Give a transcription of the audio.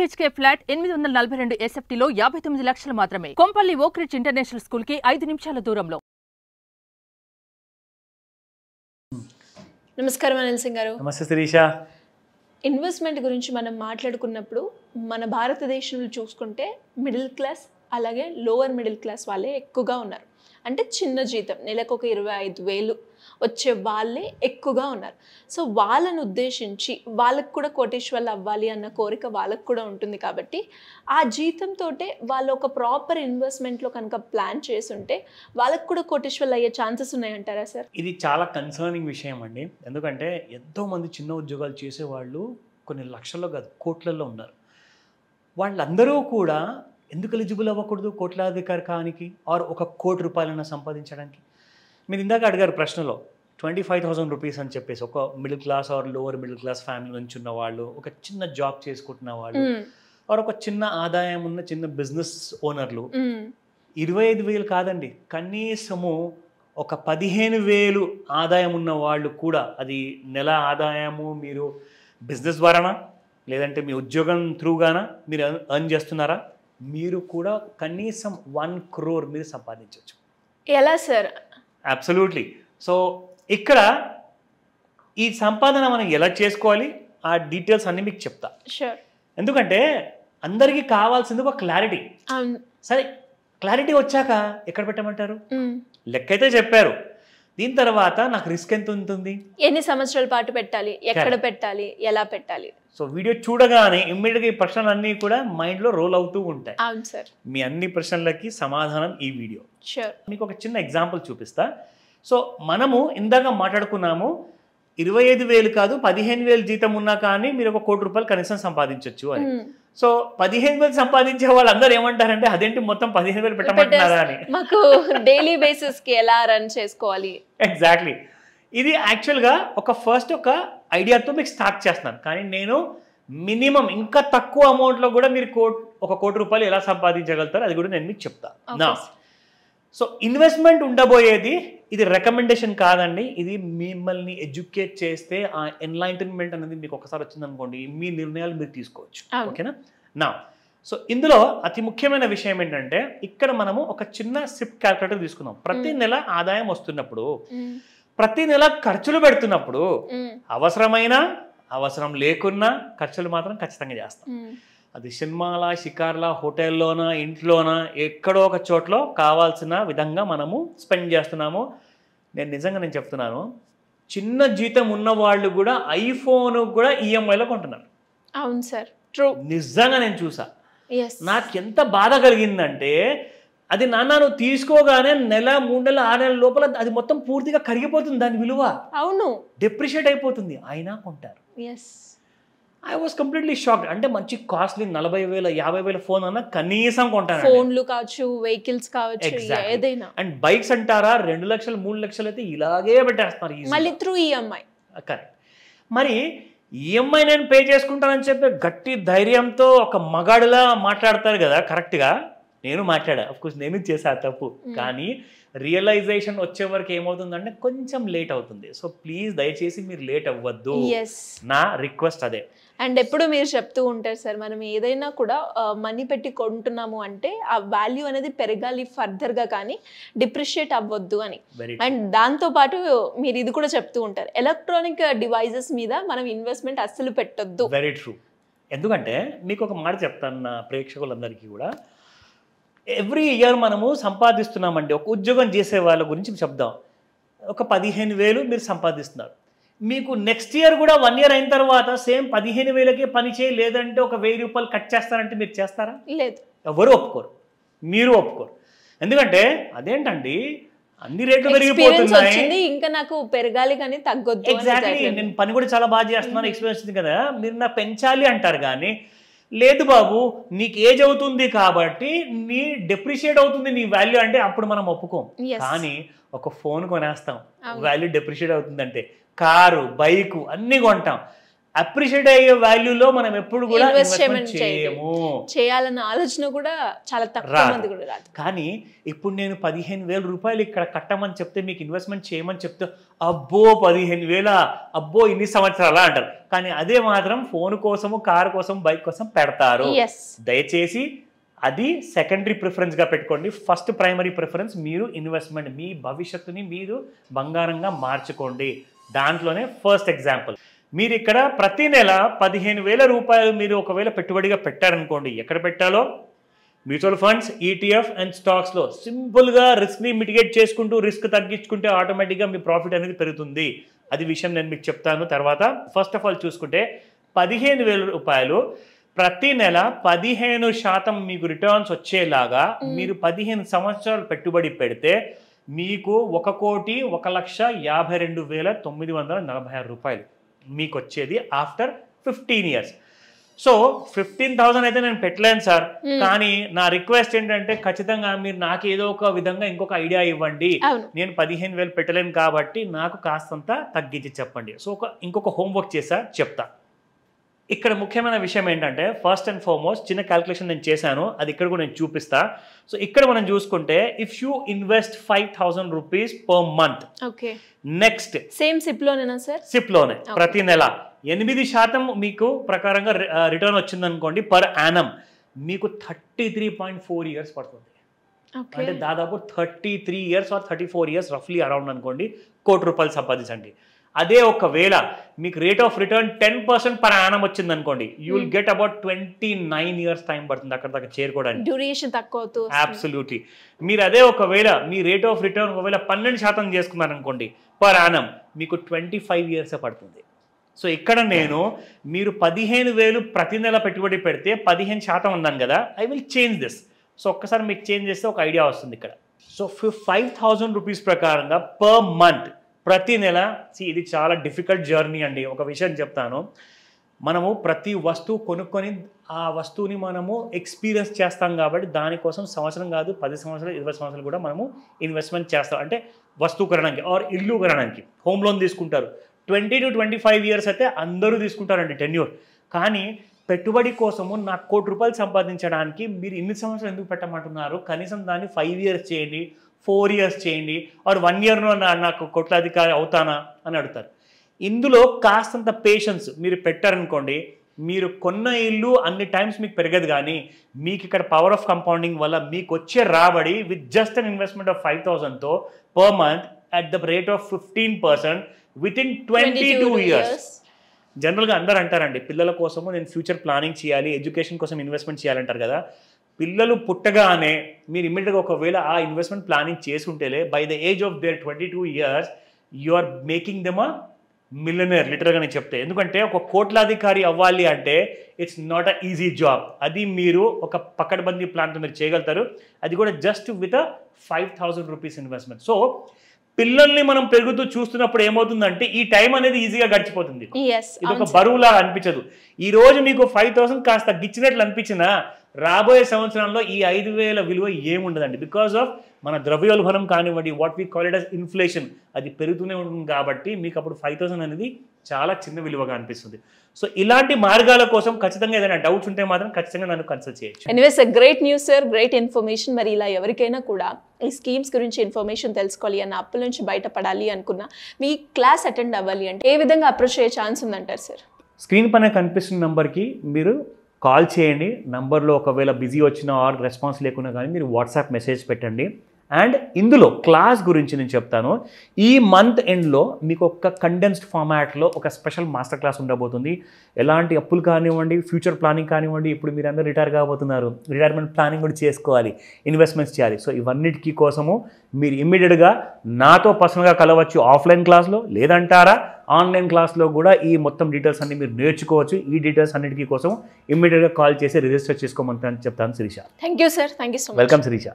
BHK flat 842 SFTలో 59 లక్షలు మాత్రమే. Kompally Oakridge international school కి 5 నిమిషాల దూరంలో. నమస్కారం అనిల్ సింగ్ గారు. నమస్తే శిరీష. ఇన్వెస్ట్మెంట్ గురించి మనం మాట్లాడుకున్నప్పుడు మన భారతదేశంలో చూసుకుంటే మిడిల్ క్లాస్ అలాగే లోవర్ మిడిల్ క్లాస్ వాళ్ళే ఎక్కువగా ఉన్నారు. అంటే చిన్న జీతం నెలకు ఒక 25,000 వచ్చే వాళ్ళే ఎక్కువగా ఉన్నారు. సో వాళ్ళను ఉద్దేశించి వాళ్ళకు కూడా కోటీశ్వర్లు అవ్వాలి అన్న కోరిక వాళ్ళకు కూడా ఉంటుంది. కాబట్టి ఆ జీతంతో వాళ్ళు ఒక ప్రాపర్ ఇన్వెస్ట్మెంట్లో కనుక ప్లాన్ చేసుంటే వాళ్ళకు కూడా కోటీశ్వర్లు అయ్యే ఛాన్సెస్ ఉన్నాయంటారా సార్? ఇది చాలా కన్సర్నింగ్ విషయం అండి. ఎందుకంటే ఎంతోమంది చిన్న ఉద్యోగాలు చేసేవాళ్ళు కొన్ని లక్షల్లో కాదు కోట్లలో ఉన్నారు. వాళ్ళందరూ కూడా ఎందుకు ఎలిజిబుల్ అవ్వకూడదు కోట్లాధికారి కానికి ఆర్ ఒక ₹1,00,00,000 సంపాదించడానికి? మీరు ఇందాక అడిగారు ప్రశ్నలో 25,000 రూపీస్ అని చెప్పేసి ఒక middle class or lower middle class family నుంచి ఉన్న వాళ్ళు, ఒక చిన్న జాబ్ చేసుకుంటున్న వాళ్ళు ఆర్ ఒక చిన్న ఆదాయం ఉన్న చిన్న బిజినెస్ ఓనర్లు 25,000 కాదండి, కనీసము ఒక 15,000 ఆదాయం ఉన్న వాళ్ళు కూడా, అది నెల ఆదాయము మీరు బిజినెస్ ద్వారానా లేదంటే మీ ఉద్యోగం త్రూగానా మీరు ఎర్న్ చేస్తున్నారా, మీరు కూడా కనీసం 1 crore మీరు సంపాదించవచ్చు. ఎలా సార్? అబ్సల్యూట్లీ. సో ఇక్కడ ఈ సంపాదన మనం ఎలా చేసుకోవాలి ఆ డీటెయిల్స్ అన్నీ మీకు చెప్తా. షూర్. ఎందుకంటే అందరికీ కావాల్సింది ఒక క్లారిటీ. సరే, క్లారిటీ వచ్చాక ఎక్కడ పెట్టమంటారు? లెక్క అయితే చెప్పారు, దీని తర్వాత నాకు రిస్క్ ఎంత ఉంటుంది, ఎన్ని సంవత్సరాల పాటు పెట్టాలి, ఎక్కడ పెట్టాలి, ఎలా పెట్టాలి. సో వీడియో చూడగానే ఇమ్మీడియట్గా ఈ ప్రశ్నలు అన్నీ కూడా మైండ్లో రోల్ అవుతూ ఉంటాయి. అవును సార్. మీ అన్ని ప్రశ్నలకి సమాధానం ఈ వీడియో. షూర్. మీకు ఒక చిన్న ఎగ్జాంపుల్ చూపిస్తా. సో మనము ఇందాక మాట్లాడుకున్నాము 25,000 కాదు 15,000 జీతం ఉన్నా కానీ మీరు ఒక ₹1,00,00,000 కనీసం సంపాదించవచ్చు అని. సో 15,000 సంపాదించే వాళ్ళందరూ ఏమంటారంటే అదేంటి మొత్తం 15,000 పెట్టమంటున్నారా అని. మాకు డైలీ బేసిస్ కి ఎలా రన్ చేసుకోవాలి? ఎగ్జాక్ట్లీ. ఇది యాక్చువల్గా ఒక ఐడియాతో మీకు స్టార్ట్ చేస్తున్నాను, కానీ నేను మినిమం ఇంకా తక్కువ అమౌంట్లో కూడా మీరు ఒక ₹1,00,00,000 ఎలా సంపాదించగలుగుతారు అది కూడా నేను మీకు చెప్తాను. నా సో ఇన్వెస్ట్మెంట్ ఉండబోయేది ఇది రికమెండేషన్ కాదండి, ఇది మిమ్మల్ని ఎడ్యుకేట్ చేస్తే ఆ ఎన్లైటన్మెంట్ అనేది మీకు ఒకసారి వచ్చిందనుకోండి మీ నిర్ణయాలు మీరు తీసుకోవచ్చు. ఓకేనా? నా సో ఇందులో అతి ముఖ్యమైన విషయం ఏంటంటే ఇక్కడ మనము ఒక చిన్న సిప్ క్యాల్కులేటర్ తీసుకుందాం. ప్రతి నెల ఆదాయం వస్తున్నప్పుడు, ప్రతి నెల ఖర్చులు పెడుతున్నప్పుడు అవసరమైన అవసరం లేకున్నా ఖర్చులు మాత్రం ఖచ్చితంగా చేస్తాం. అది సినిమాల షికార్ల హోటల్లోనా ఇంట్లోనా ఎక్కడో ఒక చోట్లో కావాల్సిన విధంగా మనము స్పెండ్ చేస్తున్నాము. నేను చెప్తున్నాను, చిన్న జీతం ఉన్న వాళ్ళు కూడా ఐఫోన్ కూడా ఈఎంఐలో కొంటున్నారు. అవును సార్, ట్రూ. నిజంగా నేను చూసా. నాకు ఎంత బాధ కలిగిందంటే అది నాన్న నువ్వు తీసుకోగానే నెల 3 నెలలు 6 నెలల లోపల అది మొత్తం పూర్తిగా కరిగిపోతుంది, దాని విలువ. అవును, డెప్రిషియేట్ అయిపోతుంది, అయినా కొంటారు. I was completely shocked. అంటే మంచి కాస్ట్లీ 40,000 50,000 ఫోన్ అన్నా కనీసం కొంటాను. ఫోన్లు కావచ్చు, వెహికల్స్ కావచ్చు, ఏదైనా. అండ్ బైక్స్ అంటారా 2 లక్షలు 3 లక్షలు అయితే ఇలాగే పెట్టేస్తున్నారు మళ్ళీ త్రూ ఈఎంఐ. కరెక్ట్. మరి ఈఎంఐ నేను పే చేసుకుంటానని చెప్పి గట్టి ధైర్యంతో ఒక మగాడిలా మాట్లాడతారు కదా, కరెక్ట్గా నేను మాట్లాడా. అఫ్కోర్స్ నేను చేసా తప్పు, కానీ రియలైజేషన్ వచ్చే వరకు ఏమవుతుందంటే కొంచెం లేట్ అవుతుంది. సో ప్లీజ్ దయచేసి మీరు లేట్ అవ్వద్దు, నా రిక్వెస్ట్ అదే. అండ్ ఎప్పుడు మీరు చెప్తూ ఉంటారు సార్, మనం ఏదైనా కూడా మనీ పెట్టి కొంటున్నాము అంటే ఆ వాల్యూ అనేది పెరగాలి ఫర్దర్గా, కానీ డిప్రిషియేట్ అవ్వద్దు అని. అండ్ దాంతోపాటు మీరు ఇది కూడా చెప్తూ ఉంటారు, ఎలక్ట్రానిక్ డివైజెస్ మీద మనం ఇన్వెస్ట్మెంట్ అస్సలు పెట్టొద్దు. Very true. ఎందుకంటే మీకు ఒక మాట చెప్తాను నా ప్రేక్షకులందరికీ కూడా, ఎవ్రీ ఇయర్ మనము సంపాదిస్తున్నామండి. ఒక ఉద్యోగం చేసే వాళ్ళ గురించి చెప్దాం. ఒక 15,000 మీరు సంపాదిస్తున్నారు. మీకు నెక్స్ట్ ఇయర్ కూడా 1 year అయిన తర్వాత సేమ్ 15,000కే పని చేయి, లేదంటే ఒక ₹1,000 కట్ చేస్తారంటే మీరు చేస్తారా? లేదు, ఎవరు ఒప్పుకోరు, మీరు ఒప్పుకోరు. ఎందుకంటే అదేంటండి అన్ని రేట్లు పెరిగిపోతున్నాయి, ఇంకా నాకు పెరగాలి కానీ తగ్గొద్దు. ఎగ్జాక్ట్లీ. నేను పని కూడా చాలా బాగా చేస్తున్నాను, ఎక్స్పీరియన్స్ ఉంది కదా, మీరు నాకు పెంచాలి అంటారు. కానీ లేదు బాబు, నీకు ఏజ్ అవుతుంది కాబట్టి నీ డెప్రిషియేట్ అవుతుంది నీ వాల్యూ అంటే అప్పుడు మనం ఒప్పుకోం. కానీ ఒక ఫోన్ కొనేస్తాం, వాల్యూ డెప్రిషియేట్ అవుతుందంటే కారు బైకు అన్నీ కొంటాం. అప్రిషియేట్ అయ్యే వాల్యూలో మనం ఎప్పుడు కూడా Investment చేయము. చేయాలన్న ఆలోచన కూడా చాలా తక్కువ రాదు. మంది కూడా రాదు. కానీ ఇప్పుడు నేను 15,000 రూపాయలు ఇక్కడ కట్టమని చెప్తే మీకు ఇన్వెస్ట్మెంట్ చేయమని చెప్తే అబ్బో 15,000 అబ్బో ఇన్ని సంవత్సరాలా అంటారు. కానీ అదే మాత్రం ఫోన్ కోసము, కారు కోసం, బైక్ కోసం పెడతారు. Yes. దయచేసి అది సెకండరీ ప్రిఫరెన్స్గా పెట్టుకోండి. ఫస్ట్ ప్రైమరీ ప్రిఫరెన్స్ మీరు ఇన్వెస్ట్మెంట్, మీ భవిష్యత్తుని మీరు బంగారంగా మార్చుకోండి. దాంట్లోనే ఫస్ట్ ఎగ్జాంపుల్, మీరు ఇక్కడ ప్రతి నెల 15,000 రూపాయలు మీరు ఒకవేళ పెట్టుబడిగా పెట్టారనుకోండి, ఎక్కడ పెట్టాలో మ్యూచువల్ ఫండ్స్, ఈటీఎఫ్ అండ్ స్టాక్స్లో సింపుల్గా రిస్క్ని మిటిగేట్ చేసుకుంటూ రిస్క్ తగ్గించుకుంటే ఆటోమేటిక్గా మీ ప్రాఫిట్ అనేది పెరుగుతుంది. అది విషయం నేను మీకు చెప్తాను తర్వాత. ఫస్ట్ ఆఫ్ ఆల్ చూసుకుంటే 15,000 రూపాయలు ప్రతి నెల 15% మీకు రిటర్న్స్ వచ్చేలాగా మీరు 15 సంవత్సరాలు పెట్టుబడి పెడితే మీకు 1,52,946 రూపాయలు మీకు వచ్చేది ఆఫ్టర్ 15 ఇయర్స్. సో 15,000 అయితే నేను పెట్టలేను సార్, కానీ నా రిక్వెస్ట్ ఏంటంటే ఖచ్చితంగా మీరు నాకు ఏదో ఒక విధంగా ఇంకొక ఐడియా ఇవ్వండి. నేను 15,000 పెట్టలేను కాబట్టి నాకు కాస్తంత తగ్గించి చెప్పండి. సో ఇంకొక హోంవర్క్ చేసా చెప్తా. ఇక్కడ ముఖ్యమైన విషయం ఏంటంటే ఫస్ట్ అండ్ ఫార్మోస్ట్ చిన్న క్యాల్కులేషన్ నేను చేశాను, అది ఇక్కడ కూడా నేను చూపిస్తా. సో ఇక్కడ మనం చూసుకుంటే if you invest 5,000 rupees per month, okay, next same SIP లోనేనా సార్? సిప్ లోనే ప్రతి నెల 8% మీకు ప్రకారంగా రిటర్న్ వచ్చింది అనుకోండి పర్ యానం, మీకు 33.4 ఇయర్స్ పడుతుంది. అంటే దాదాపు 33 ఇయర్స్ ఆర్ 34 ఇయర్స్ రఫ్లీ అరౌండ్ అనుకోండి, ₹1,00,00,000 సంపాదించండి. అదే ఒకవేళ మీకు rate of return 10% per annum వచ్చింది అనుకోండి, you will get about 29 years time పడుతుంది అక్కడ దాకా చేరుకోవడానికి. డ్యూరేషన్ తక్కువ అవుతుంది. అబ్సల్యూట్లీ. మీరు అదే ఒకవేళ మీ రేట్ ఆఫ్ రిటర్న్ ఒకవేళ 12% చేసుకున్నారు అనుకోండి పర్ యానం, మీకు 25 ఇయర్స్ పడుతుంది. సో ఇక్కడ నేను మీరు 15,000 ప్రతి నెల పెట్టుబడి పెడితే 15% ఉన్నాను కదా, I will change this. So ఒక్కసారి మీకు చేంజ్ చేస్తే ఒక ఐడియా వస్తుంది ఇక్కడ. సో 5,000 రూపీస్ ప్రకారంగా పర్ మంత్ ప్రతి నెల, ఇది చాలా డిఫికల్ట్ జర్నీ అండి. ఒక విషయం చెప్తాను, మనము ప్రతి వస్తువు కొనుక్కొని ఆ వస్తువుని మనము ఎక్స్పీరియన్స్ చేస్తాం కాబట్టి దానికోసం సంవత్సరం కాదు 10 సంవత్సరాలు 20 సంవత్సరాలు కూడా మనము ఇన్వెస్ట్మెంట్ చేస్తాం. అంటే వస్తువు కొనడానికి ఆర్ ఇల్లు కొనడానికి హోమ్ లోన్ తీసుకుంటారు. 20 to 25 ఇయర్స్ అయితే అందరూ తీసుకుంటారండి టెన్యూర్. కానీ పెట్టుబడి కోసము నాకు ₹1,00,00,000 సంపాదించడానికి మీరు ఇన్ని సంవత్సరాలు ఎందుకు పెట్టమంటున్నారు? కనీసం దాన్ని 5 ఇయర్స్ చేయండి, 4 ఇయర్స్ చేయండి, ఆర్ 1 ఇయర్లో నాకు కోట్లాధికారి అవుతానా అని అడుగుతారు. ఇందులో కాస్తంత పేషెన్స్ మీరు పెట్టారనుకోండి, మీరు కొన్న ఇల్లు అన్ని టైమ్స్ మీకు పెరగదు, కానీ మీకు ఇక్కడ పవర్ ఆఫ్ కంపౌండింగ్ వల్ల మీకు వచ్చే రాబడి with just an investment of 5,000తో per month at the rate of 15% with in 22 years. జనరల్గా అందరూ అంటారండి పిల్లల కోసము నేను ఫ్యూచర్ ప్లానింగ్ చేయాలి, ఎడ్యుకేషన్ కోసం ఇన్వెస్ట్మెంట్ చేయాలంటారు కదా. పిల్లలు పుట్టగానే మీరు ఇమ్మీడియట్గా ఒకవేళ ఆ ఇన్వెస్ట్మెంట్ ప్లానింగ్ చేసుకుంటేలే by the age of their 22 years you are making them a millionaire లిటరల్గా నేను చెప్తే. ఎందుకంటే ఒక కోట్లాధికారి అవ్వాలి అంటే it's not a easy job. అది మీరు ఒక పకడ్బందీ ప్లాన్తో మీరు చేయగలుగుతారు, అది కూడా just with a 5,000 rupees investment. So పిల్లల్ని మనం పెరుగుతూ చూస్తున్నప్పుడు ఏమవుతుందంటే ఈ టైం అనేది ఈజీగా గడిచిపోతుంది. ఇది ఒక బరువులాగా అనిపించదు. ఈ రోజు మీకు 5,000 కాస్త గిచ్చినట్లు అనిపించినా రాబోయే సంవత్సరంలో ఈ 5,000 విలువ ఏముండదండి. బికాస్ ఆఫ్ మన ద్రవ్యోల్బణం కానివ్వండి, what we call it as inflation, అది పెరుగుతూనే ఉంటుంది. కాబట్టి మీకు అప్పుడు 5,000 అనేది చాలా చిన్న విలువగా అనిపిస్తుంది. సో ఇలాంటి మార్గాల కోసం ఖచ్చితంగా ఏదైనా డౌట్స్ ఉంటే మాత్రం ఖచ్చితంగా నన్ను కన్సల్ట్ చేయొచ్చు. Anyways great news sir, great information. మరి ఇలా ఎవరికైనా కూడా ఈ స్కీమ్స్ గురించి ఇన్ఫర్మేషన్ తెలుసుకోవాలి అన్న, అప్పుల నుంచి బయటపడాలి అనుకున్నా, మీ క్లాస్ అటెండ్ అవ్వాలి అంటే ఏ విధంగా అప్రోచ్ అయ్యే ఛాన్స్ ఉందంటారు సార్? స్క్రీన్ పైన కనిపిస్తున్న నెంబర్కి మీరు కాల్ చేయండి. నంబర్లో ఒకవేళ బిజీ వచ్చినా ఆర్ రెస్పాన్స్ లేకున్నా కానీ మీరు వాట్సాప్ మెసేజ్ పెట్టండి. అండ్ ఇందులో క్లాస్ గురించి నేను చెప్తాను. ఈ మంత్ ఎండ్లో మీకు ఒక కండెన్స్డ్ ఫార్మాట్లో ఒక స్పెషల్ మాస్టర్ క్లాస్ ఉండబోతుంది. ఎలాంటి అప్పులు కానివ్వండి, ఫ్యూచర్ ప్లానింగ్ కానివ్వండి, ఇప్పుడు మీరు అందరూ రిటైర్ కాబోతున్నారు, రిటైర్మెంట్ ప్లానింగ్ కూడా చేసుకోవాలి, ఇన్వెస్ట్మెంట్స్ చేయాలి. సో ఇవన్నిటికీ కోసము మీరు ఇమ్మీడియట్గా నాతో పర్సనల్గా కలవచ్చు ఆఫ్లైన్ క్లాస్లో, లేదంటారా ఆన్లైన్ క్లాస్లో కూడా ఈ మొత్తం డీటెయిల్స్ అన్ని మీరు నేర్చుకోవచ్చు. ఈ డీటెయిల్స్ అన్నిటికీ కోసం ఇమ్మీడియట్గా కాల్ చేసి రిజిస్టర్ చేసుకోమని చెప్తాను Shirisha. Thank you sir, thank you so much. Welcome Sirisha.